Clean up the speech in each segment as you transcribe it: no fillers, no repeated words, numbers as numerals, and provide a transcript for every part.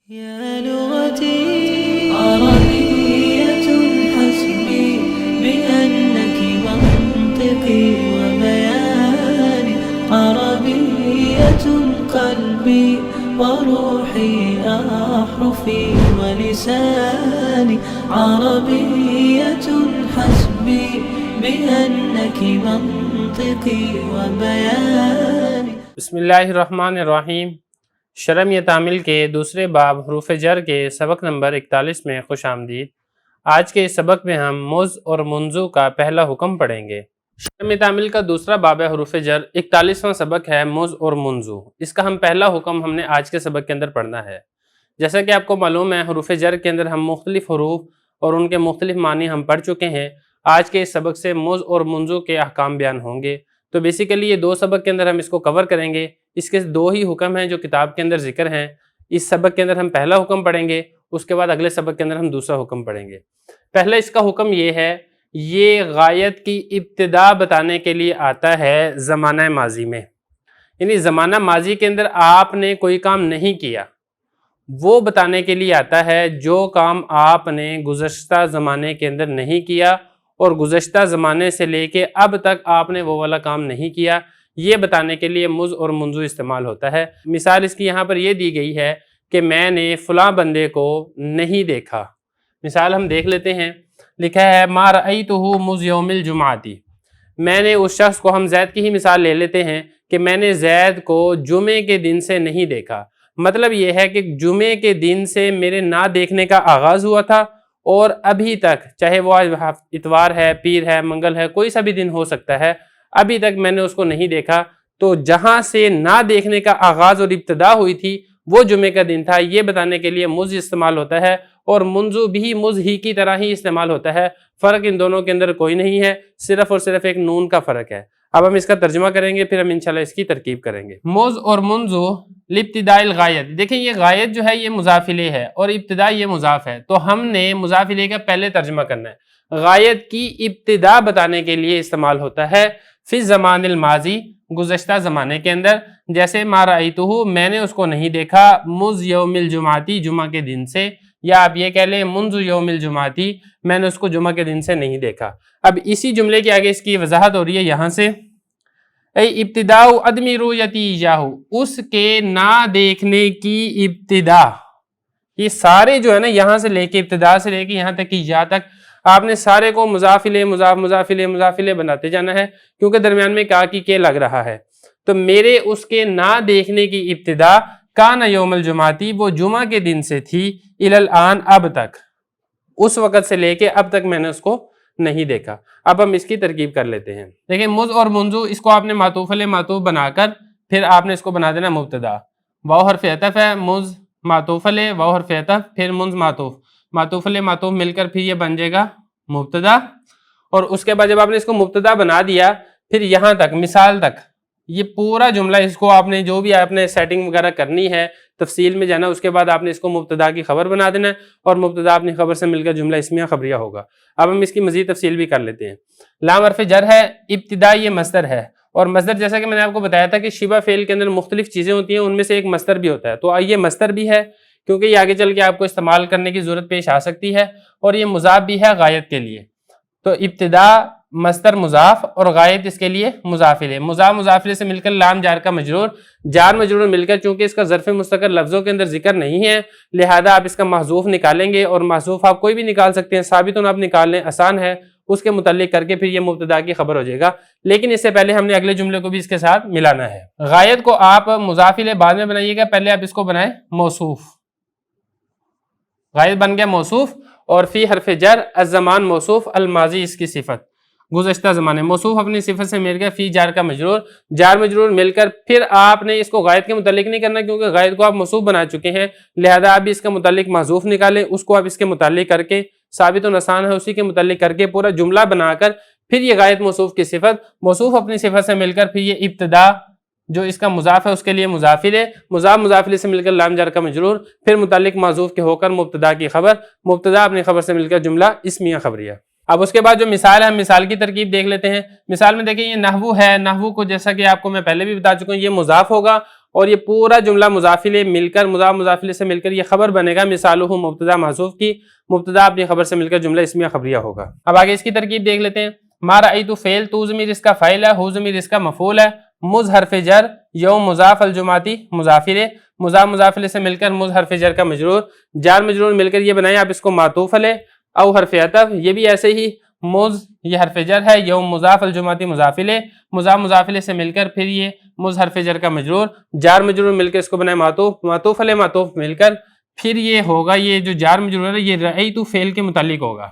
يا لغتي عربية حسبي بأنك منطقي وبياني عربية قلبي وروحي أحرفي ولساني عربية حسبي بأنك منطقي وبياني. بسم اللہ الرحمن الرحیم. شرم تعمیل کے دوسرے باب حروف جر کے سبق نمبر 41 میں خوش آمدید. آج کے اس سبق میں ہم مز اور منزو کا پہلا حکم پڑھیں گے. شرم تعمیل کا دوسرا باب حروف جر 41واں سبق ہے مز اور منزو. اس کا پہلا حکم ہم نے آج کے سبق کے اندر پڑھنا ہے. جیسا کہ آپ کو معلوم ہے حروف جر کے اندر ہم مختلف حروف اور ان کے مختلف معنی ہم پڑھ چکے ہیں. آج کے اس سبق سے مز اور منزو کے احکام بیان ہوں گے. تو بیسیکلی یہ دو سبق کے اندر ہم اس کو کور کریں گے. اس کے دو ہی حکم ہیں جو کتاب کے اندر ذکر ہیں. اس سبق کے اندر ہم پہلا حکم پڑھیں گے, اس کے بعد اگلے سبق کے اندر ہم دوسرا حکم پڑھیں گے. پہلا اس کا حکم یہ ہے, یہ غایت کی ابتدا بتانے کے لیے آتا ہے زمانہ ماضی میں. یعنی زمانہ ماضی کے اندر آپ نے کوئی کام نہیں کیا, وہ بتانے کے لیے آتا ہے جو کام آپ نے گزشتہ زمانے کے اندر نہیں کیا اور گزشتہ زمانے سے لے کے اب تک آپ نے وہ والا کام نہیں کیا. یہ بتانے کے لیے مز اور منزو استعمال ہوتا ہے. مثال اس کی یہاں پر یہ دی گئی ہے کہ میں نے فلاں بندے کو نہیں دیکھا. مثال ہم دیکھ لیتے ہیں. لکھا ہے ما رأیتہ مز یوم الجمعہ. میں نے اس شخص کو, ہم زید کی ہی مثال لے لیتے ہیں کہ میں نے زید کو جمعے کے دن سے نہیں دیکھا. مطلب یہ ہے کہ جمعے کے دن سے میرے نہ دیکھنے کا آغاز ہوا تھا اور ابھی تک, چاہے وہ آج اتوار ہے, پیر ہے, منگل ہے, کوئی سا بھی دن ہو سکتا ہے, ابھی تک میں نے اس کو نہیں دیکھا. تو جہاں سے نہ دیکھنے کا آغاز اور ابتدا ہوئی تھی وہ جمعے کا دن تھا. یہ بتانے کے لیے مز استعمال ہوتا ہے اور منزو بھی مز ہی کی طرح ہی استعمال ہوتا ہے. فرق ان دونوں کے اندر کوئی نہیں ہے, صرف اور صرف ایک نون کا فرق ہے. اب ہم اس کا ترجمہ کریں گے, پھر ہم انشاءاللہ اس کی ترکیب کریں گے. مز اور منزو لابتداء الغایت. دیکھیں یہ غایت جو ہے یہ مضاف الیہ ہے اور ابتدا یہ مضاف ہے, تو ہم نے مضاف الیہ کا پہلے ترجمہ کرنا ہے. غایت کی ابتدا بتانے کے لیے استعمال ہوتا ہے فی الزمان الماضی, گزشتہ زمانے کے اندر. جیسے ما رأیتہ, میں نے اس کو نہیں دیکھا, مز یوم الجمعہ, جمعہ کے دن سے, یا آپ یہ کہہ لیں منذ یوم الجمعہ, میں نے اس کو جمعہ کے دن سے نہیں دیکھا. اب اسی جملے کے آگے اس کی وضاحت ہو رہی ہے یہاں سے, اے ابتداء عدم رؤیتی ایاہ, اس کے نہ دیکھنے کی ابتدا. یہ سارے جو ہے نا یہاں سے لے کے, ابتدا سے لے کے یہاں تک کی یا تک, آپ نے سارے کو مضاف الیہ مضاف الیہ بناتے جانا ہے, کیونکہ درمیان میں کا کی کے لگ رہا ہے. تو میرے اس کے نہ دیکھنے کی ابتدا کان یوم الجمعہ, وہ جمعہ کے دن سے تھی, الان, اب تک, اس وقت سے لے کے اب تک میں نے اس کو نہیں دیکھا. اب ہم اس کی ترکیب کر لیتے ہیں. دیکھیں مز اور منزو, اس کو آپ نے معطوف علیہ معطوف بنا کر پھر آپ نے اس کو بنا دینا مبتدا. واو حرف عطف ہے, مز معطوف علیہ, واو حرف عطف, پھر منز معطوف علیہ معطوف مل کر پھر یہ بن جائے گا مبتدا. اور اس کے بعد جب آپ نے اس کو مبتدا بنا دیا, پھر یہاں تک مثال تک یہ پورا جملہ, اس کو آپ نے جو بھی آپ نے سیٹنگ وغیرہ کرنی ہے تفصیل میں جانا, اس کے بعد آپ نے اس کو مبتدا کی خبر بنا دینا ہے اور مبتدا اپنی خبر سے مل کر جملہ اسمیہ خبریہ ہوگا. اب ہم اس کی مزید تفصیل بھی کر لیتے ہیں. لام حرف جر ہے, ابتدا یہ مصدر ہے, اور مصدر جیسا کہ میں نے آپ کو بتایا تھا کہ شبہ فعل کے اندر مختلف چیزیں ہوتی ہیں, ان میں سے ایک مصدر بھی ہوتا ہے. تو یہ مصدر بھی ہے کیونکہ یہ آگے چل کے آپ کو استعمال کرنے کی ضرورت پیش آ سکتی ہے, اور یہ مضاف بھی ہے غایت کے لیے. تو ابتدا مصدر مضاف اور غایت اس کے لیے مضاف الیہ. مضاف الیہ سے مل کر لام جار کا مجرور, جار مجرور مل کر, چونکہ اس کا ظرف مستقر لفظوں کے اندر ذکر نہیں ہے, لہذا آپ اس کا محذوف نکالیں گے, اور محذوف آپ کوئی بھی نکال سکتے ہیں, ثابت آپ نکال لیں, آسان ہے, اس کے متعلق کر کے پھر یہ مبتدا کی خبر ہو جائے گا. لیکن اس سے پہلے ہم نے اگلے جملے کو بھی اس کے ساتھ ملانا ہے. غایت کو آپ مضاف الیہ بعد میں بنائیے گا, پہلے آپ اس کو بنائیں موصوف. غایت بن گیا موصوف, اور فی حرف جر الزمان موصوف, الماضی اس کی صفت, گزشتہ زمانے. موصوف اپنی صفت سے مل گیا, فی جار کا مجرور, جار مجرور مل کر پھر آپ نے اس کو غایت کے متعلق نہیں کرنا, کیونکہ غایت کو آپ موصوف بنا چکے ہیں, لہذا آپ بھی اس کا متعلق محذوف نکالیں, اس کو آپ اس کے متعلق کر کے, ثابت و آسان ہے اسی کے متعلق کر کے پورا جملہ بنا کر پھر یہ غایت موصوف کی صفت, موصوف اپنی صفت سے مل کر پھر یہ ابتدا جو اس کا مضاف ہے اس کے لیے مضاف الیہ, مضاف الیہ سے مل کر لام جار کا مجرور, پھر متعلق محذوف کے ہو کر مبتدا کی خبر, مبتدا اپنی خبر سے مل کر جملہ اسمیہ خبریہ. اب اس کے بعد جو مثال ہے, ہم مثال کی ترکیب دیکھ لیتے ہیں. مثال میں دیکھیں یہ نحو ہے, نحو کو جیسا کہ آپ کو میں پہلے بھی بتا چکا ہوں یہ مضاف ہوگا اور یہ پورا جملہ مضافلے مل کر مضاف مضافلے سے مل کر یہ خبر بنے گا مثالہ مبتدا محذوف کی، مبتدا اپنی خبر سے مل کر جملہ اسمیہ خبریہ ہوگا۔ اب آگے اس کی ترکیب دیکھ لیتے ہیں۔ ما رأیت فعل، تو ضمیر اس کا فاعل ہے، ہو ضمیر اس کا مفعول ہے، مز حرف جر، یوم مضاف الجمعاتی مضافلے، مضاف مضافلے سے مل کر مز حرف جر کا مجرور، جار مجرور مل کر یہ بنائیں آپ اس کو معطوف علیہ او حرف عطف، یہ بھی ایسے ہی مز یہ حرف جر ہے، یوم مضاف الجمعاتی مضافلے، مضاف مضافلے سے مل کر پھر یہ مز حرف جر کا مجرور، جار مجرور مل کر اس کو بنائیں معطوف، معطوف علیہ معطوف مل کر پھر یہ ہوگا، یہ جو جار مجرور ہے یہ رأیت فعل کے متعلق ہوگا۔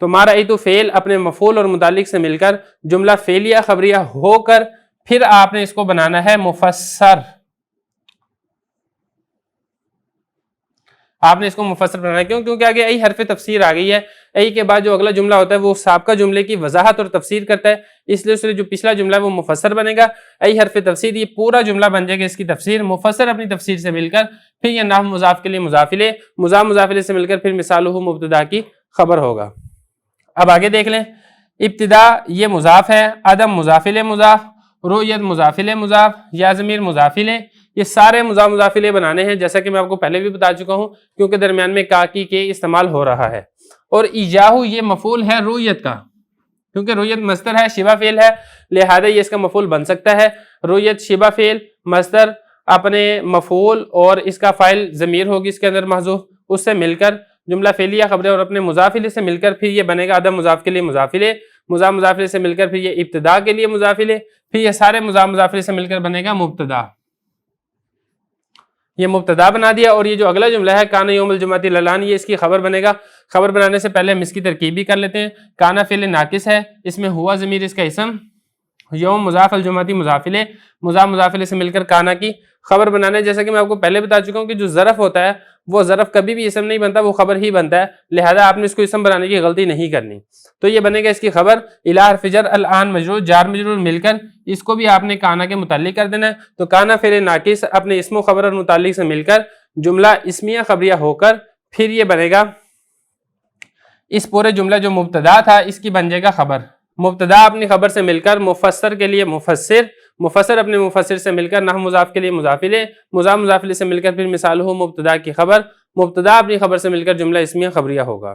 تو ما رأیت فعل اپنے مفعول اور متعلق سے مل کر جملہ فعلیہ خبریہ ہو کر پھر آپ نے اس کو بنانا ہے مفسر، آپ نے اس کو مفسر بنانا ہے۔ کیوں؟ کیونکہ آگے ای حرف تفسیر آ گئی ہے، ای کے بعد جو اگلا جملہ ہوتا ہے وہ سابقہ جملے کی وضاحت اور تفسیر کرتا ہے، اس لیے جو پچھلا جملہ ہے وہ مفسر بنے گا۔ ای حرف تفسیر یہ پورا جملہ بن جائے گا اس کی تفسیر، مفسر اپنی تفسیر سے مل کر پھر یہ نحو مضاف کے لیے مضافلے، مضاف مضافلے سے مل کر پھر مثالہ مبتدا کی خبر ہوگا۔ اب آگے دیکھ لیں، ابتدا یہ مضاف ہے، عدم مضافلے مضاف، رؤیت مضافلے مضاف، یا ضمیر مضافلے، یہ سارے مضاف مضافلے بنانے ہیں جیسا کہ میں آپ کو پہلے بھی بتا چکا ہوں، کیونکہ درمیان میں کا کی کے استعمال ہو رہا ہے۔ اور ایجاہو یہ مفعول ہے رؤیت کا، کیونکہ رؤیت مصدر ہے، شبہ فعل ہے، لہذا یہ اس کا مفعول بن سکتا ہے۔ رؤیت شبہ فعل، مصدر اپنے مفعول اور اس کا فاعل ضمیر ہوگی اس کے اندر محذوف، اس سے مل کر جملہ فعلیہ خبریں اور اپنے مضافلے سے مل کر پھر یہ بنے گا عدم مضاف کے لیے مضافلے، مضاف مضافلے سے مل کر پھر یہ ابتدا کے لیے مضافلے، پھر یہ سارے مضاف مضافلے سے مل کر بنے گا مبتدا، یہ مبتدا بنا دیا۔ اور یہ جو اگلا جملہ ہے کان یوم الجمعۃ للان، یہ اس کی خبر بنے گا۔ خبر بنانے سے پہلے ہم اس کی ترکیب بھی کر لیتے ہیں۔ کانا فعل ناقص ہے، اس میں ہوا ضمیر اس کا اسم، یوم مضاف الجمعاتی مضافلے، مضاف مضافلے سے مل کر کانا کی خبر بنانا ہے۔ جیسا کہ میں آپ کو پہلے بتا چکا ہوں کہ جو ظرف ہوتا ہے وہ ظرف کبھی بھی اسم نہیں بنتا، وہ خبر ہی بنتا ہے، لہذا آپ نے اس کو اسم بنانے کی غلطی نہیں کرنی۔ تو یہ بنے گا اس کی خبر، الی حرف جر الان مجرور، جار مجرور مل کر اس کو بھی آپ نے کانا کے متعلق کر دینا ہے۔ تو کانا فعل ناقص اپنے اسم و خبر اور متعلق سے مل کر جملہ اسمیہ خبریہ ہو کر پھر یہ بنے گا، اس پورے جملہ جو مبتدا تھا اس کی بن جائے گا خبر۔ مبتدا اپنی خبر سے مل کر مفسر کے لیے مفسر، مفسر اپنے مفسر سے مل کر نحو مضاف کے لیے مضافلے، مضاف مضافلے سے مل کر پھر مثالہ مبتدا کی خبر، مبتدا اپنی خبر سے مل کر جملہ اسمیہ خبریہ ہوگا۔